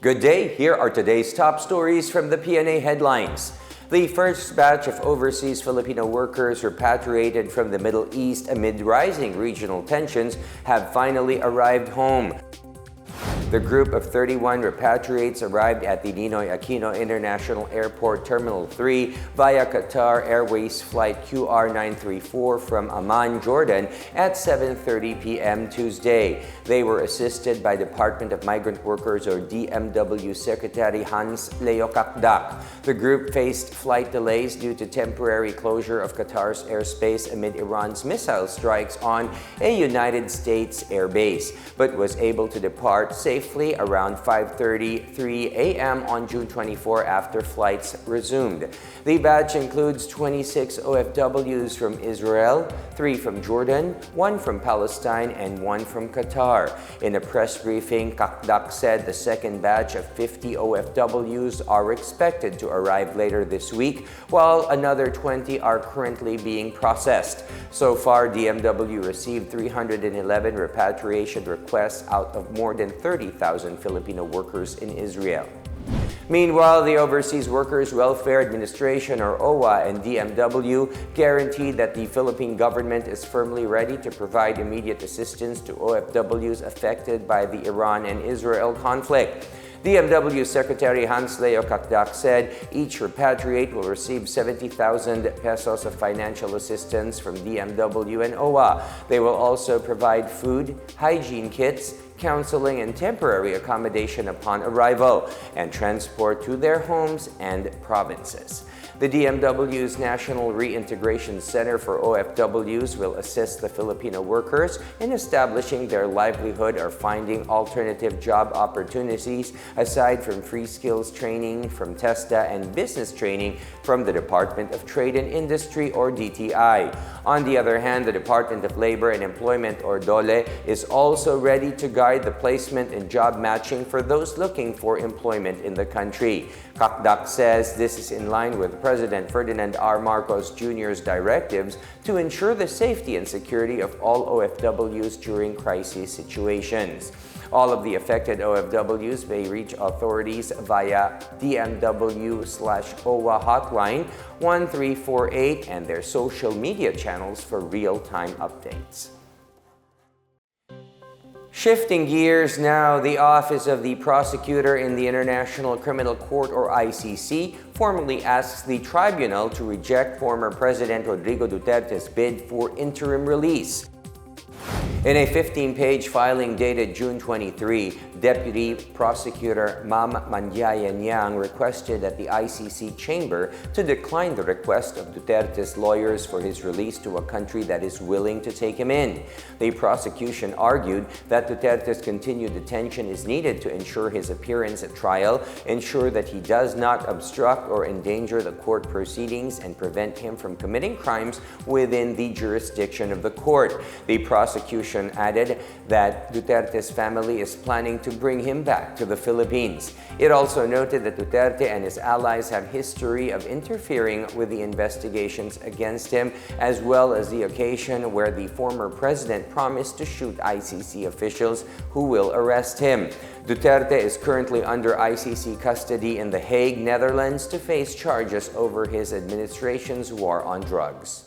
Good day, here are today's top stories from the Pna Headlines. The first batch of overseas Filipino workers repatriated from the Middle East amid rising regional tensions have finally arrived home. The group of 31 repatriates arrived at the Ninoy Aquino International Airport Terminal 3 via Qatar Airways Flight QR934 from Amman, Jordan at 7:30 p.m. Tuesday. They were assisted by Department of Migrant Workers or DMW Secretary Hans Leo Kakdak. The group faced flight delays due to temporary closure of Qatar's airspace amid Iran's missile strikes on a United States airbase, but was able to depart safely around 5:33 a.m. on June 24 after flights resumed. The batch includes 26 OFWs from Israel, 3 from Jordan, 1 from Palestine, and 1 from Qatar. In a press briefing, Kakdak said the second batch of 50 OFWs are expected to arrive later this week, while another 20 are currently being processed. So far, DMW received 311 repatriation requests out of more than 30,000 Filipino workers in Israel. Meanwhile, the Overseas Workers Welfare Administration or OWA and DMW guaranteed that the Philippine government is firmly ready to provide immediate assistance to OFWs affected by the Iran and Israel conflict. DMW Secretary Hans Leo Kakdak said each repatriate will receive 70,000 pesos of financial assistance from DMW and OWA. They will also provide food, hygiene kits, counseling, and temporary accommodation upon arrival, and transport to their homes and provinces. The DMW's National Reintegration Center for OFWs will assist the Filipino workers in establishing their livelihood or finding alternative job opportunities aside from free skills training from TESDA and business training from the Department of Trade and Industry or DTI. On the other hand, the Department of Labor and Employment or DOLE is also ready to guide the placement and job matching for those looking for employment in the country. Kakdak says this is in line with President Ferdinand R. Marcos Jr.'s directives to ensure the safety and security of all OFWs during crisis situations. All of the affected OFWs may reach authorities via DMW/OWA hotline 1348 and their social media channels for real-time updates. Shifting gears now, the Office of the Prosecutor in the International Criminal Court or ICC formally asks the tribunal to reject former President Rodrigo Duterte's bid for interim release. In a 15-page filing dated June 23, Deputy Prosecutor Ma'am Mandiayan Yang requested that the ICC chamber to decline the request of Duterte's lawyers for his release to a country that is willing to take him in. The prosecution argued that Duterte's continued detention is needed to ensure his appearance at trial, ensure that he does not obstruct or endanger the court proceedings, and prevent him from committing crimes within the jurisdiction of the court. The prosecution added that Duterte's family is planning to bring him back to the Philippines. It also noted that Duterte and his allies have history of interfering with the investigations against him, as well as the occasion where the former president promised to shoot ICC officials who will arrest him. Duterte is currently under ICC custody in The Hague, Netherlands, to face charges over his administration's war on drugs.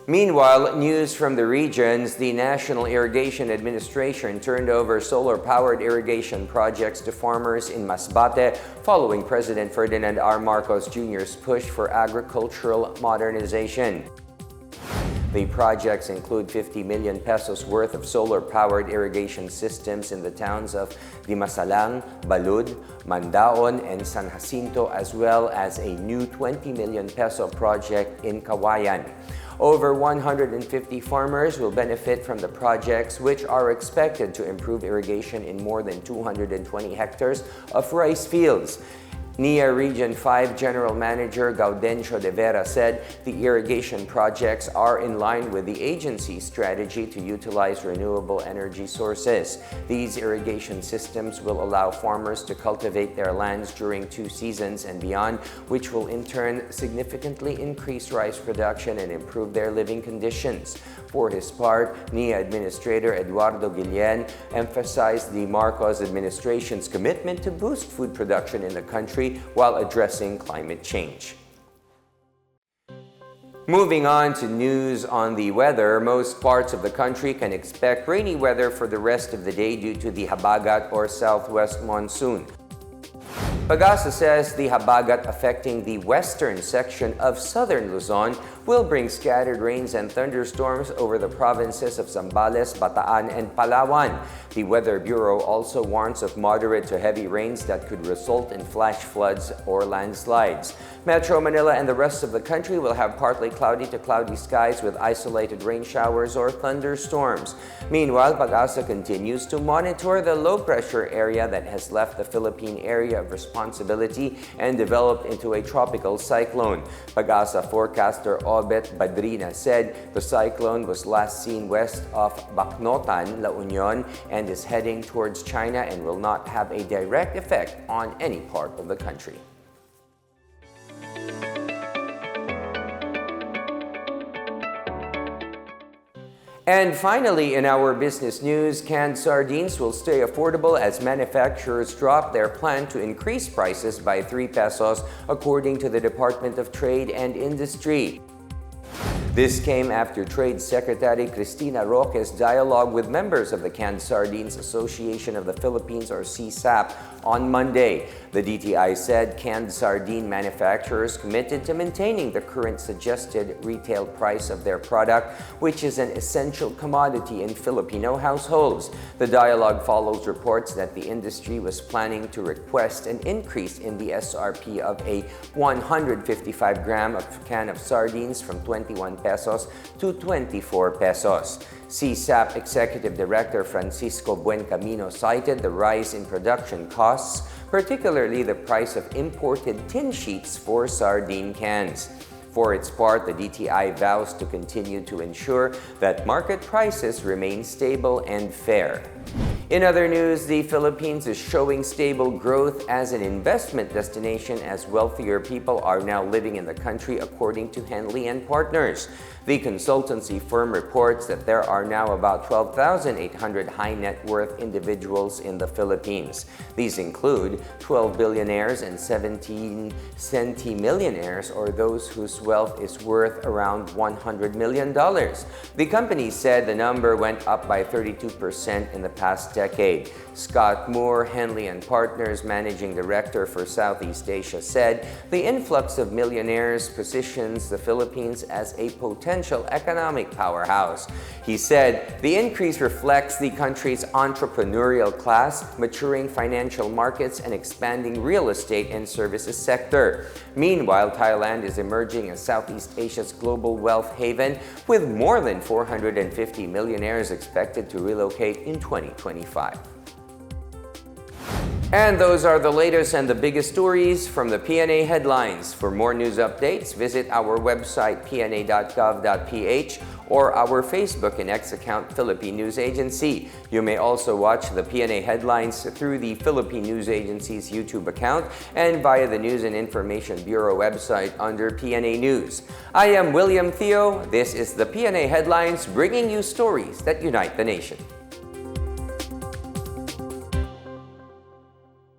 Meanwhile, news from the regions, the National Irrigation Administration turned over solar-powered irrigation projects to farmers in Masbate following President Ferdinand R. Marcos Jr.'s push for agricultural modernization. The projects include 50 million pesos worth of solar-powered irrigation systems in the towns of Dimasalang, Balud, Mandaon, and San Jacinto, as well as a new 20 million peso project in Kawayan. Over 150 farmers will benefit from the projects, which are expected to improve irrigation in more than 220 hectares of rice fields. NIA Region 5 General Manager Gaudencio de Vera said the irrigation projects are in line with the agency's strategy to utilize renewable energy sources. These irrigation systems will allow farmers to cultivate their lands during 2 seasons and beyond, which will in turn significantly increase rice production and improve their living conditions. For his part, NIA Administrator Eduardo Guillen emphasized the Marcos administration's commitment to boost food production in the country while addressing climate change. Moving on to news on the weather, most parts of the country can expect rainy weather for the rest of the day due to the habagat or southwest monsoon. Pagasa says the habagat affecting the western section of southern Luzon will bring scattered rains and thunderstorms over the provinces of Zambales, Bataan, and Palawan. The Weather Bureau also warns of moderate to heavy rains that could result in flash floods or landslides. Metro Manila and the rest of the country will have partly cloudy to cloudy skies with isolated rain showers or thunderstorms. Meanwhile, Pag-asa continues to monitor the low-pressure area that has left the Philippine area of responsibility and developed into a tropical cyclone. Pag-asa forecaster Obet Badrina said the cyclone was last seen west of Bacnotan, La Union, and is heading towards China and will not have a direct effect on any part of the country. And finally, in our business news, canned sardines will stay affordable as manufacturers drop their plan to increase prices by 3 pesos, according to the Department of Trade and Industry. This came after Trade Secretary Cristina Roque's dialogue with members of the Canned Sardines Association of the Philippines, or CSAP, on Monday. The DTI said canned sardine manufacturers committed to maintaining the current suggested retail price of their product, which is an essential commodity in Filipino households. The dialogue follows reports that the industry was planning to request an increase in the SRP of a 155-gram can of sardines from 21 pesos to 24 pesos. CSAP Executive Director Francisco Buencamino cited the rise in production costs, particularly the price of imported tin sheets for sardine cans. For its part, the DTI vows to continue to ensure that market prices remain stable and fair. In other news, the Philippines is showing stable growth as an investment destination as wealthier people are now living in the country, according to Henley and Partners. The consultancy firm reports that there are now about 12,800 high net worth individuals in the Philippines. These include 12 billionaires and 17 centimillionaires, or those whose wealth is worth around $100 million. The company said the number went up by 32% in the past decade. Scott Moore, Henley and Partners Managing Director for Southeast Asia, said the influx of millionaires positions the Philippines as a potential economic powerhouse. He said the increase reflects the country's entrepreneurial class, maturing financial markets, and expanding real estate and services sector. Meanwhile, Thailand is emerging as Southeast Asia's global wealth haven, with more than 450 millionaires expected to relocate in 2025. And those are the latest and the biggest stories from the Pna Headlines. For more news updates, visit our website pna.gov.ph or our Facebook and X account, Philippine News Agency. You may also watch the Pna Headlines through the Philippine News Agency's YouTube account and via the News and Information Bureau website under PNA News. I am William Theo. This is the Pna Headlines, bringing you stories that unite the nation.